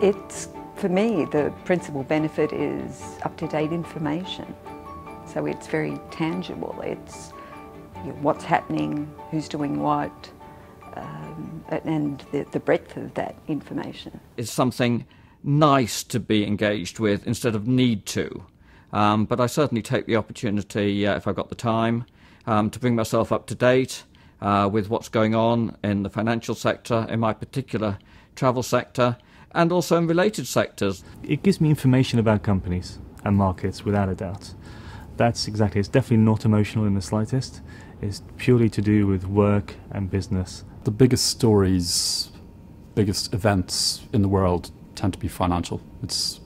For me, the principal benefit is up-to-date information. So it's very tangible. It's what's happening, who's doing what, and the breadth of that information. It's something nice to be engaged with instead of need to. But I certainly take the opportunity, if I've got the time, to bring myself up to date with what's going on in the financial sector, in my particular travel sector, and also in related sectors. It gives me information about companies and markets, without a doubt. That's exactly, it's definitely not emotional in the slightest. It's purely to do with work and business. The biggest stories, biggest events in the world tend to be financial. It's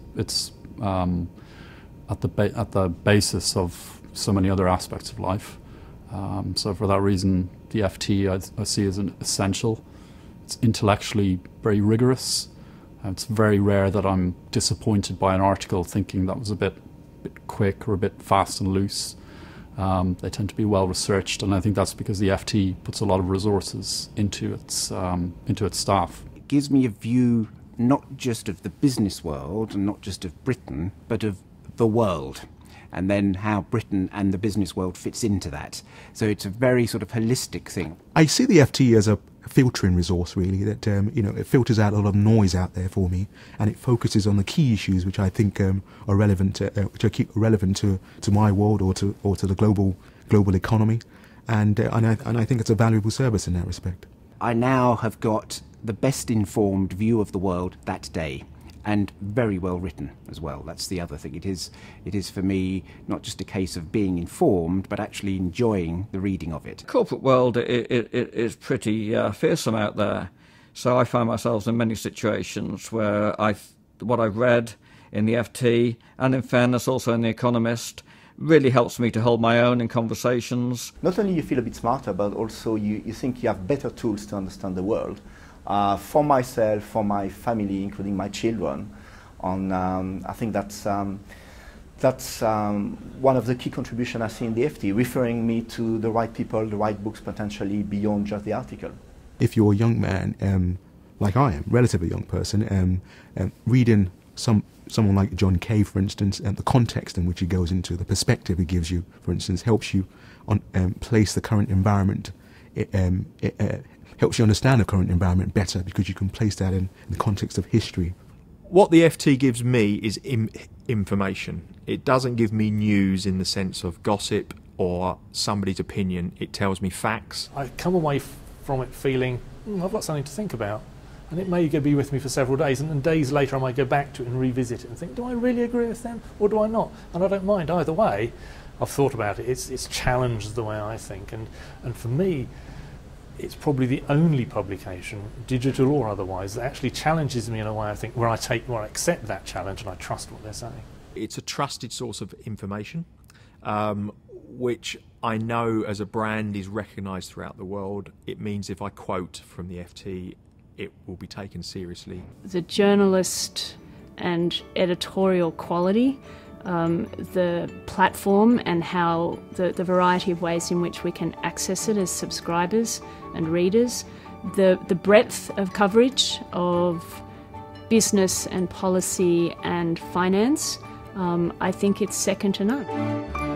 at the basis of so many other aspects of life. So for that reason, the FT I see as an essential. It's intellectually very rigorous. It's very rare that I'm disappointed by an article thinking that was a bit quick or a bit fast and loose. They tend to be well researched, and I think that's because the FT puts a lot of resources into its staff. It gives me a view not just of the business world and not just of Britain, but of the world, and then how Britain and the business world fits into that. So it's a very sort of holistic thing. I see the FT as a filtering resource, really, that it filters out a lot of noise out there for me, and it focuses on the key issues which I think are relevant, which are relevant to my world or to the global economy, and I think it's a valuable service in that respect. I now have got the best informed view of the world that day, and very well written as well. That's the other thing. It is for me not just a case of being informed, but actually enjoying the reading of it. The corporate world it is pretty fearsome out there, so I find myself in many situations where what I've read in the FT, and in fairness also in the Economist, really helps me to hold my own in conversations. Not only you feel a bit smarter, but also you think you have better tools to understand the world. For myself, for my family, including my children, I think that's one of the key contributions I see in the FT, referring me to the right people, the right books, potentially beyond just the article. If you're a young man, like I am, relatively young person, reading someone like John Kay, for instance, and the context in which he goes into, the perspective he gives you, for instance, helps you place the current environment. Helps you understand the current environment better because you can place that in the context of history. What the FT gives me is information. It doesn't give me news in the sense of gossip or somebody's opinion. It tells me facts. I come away from it feeling, I've got something to think about. And it may be with me for several days, and days later I might go back to it and revisit it and think, do I really agree with them or do I not? And I don't mind either way. I've thought about it. It's challenged the way I think. And for me, it's probably the only publication, digital or otherwise, that actually challenges me in a way I think where I accept that challenge and I trust what they're saying. It's a trusted source of information, which I know as a brand is recognised throughout the world. It means if I quote from the FT, it will be taken seriously. The journalist and editorial quality, the platform and how the variety of ways in which we can access it as subscribers and readers, the breadth of coverage of business and policy and finance, I think it's second to none.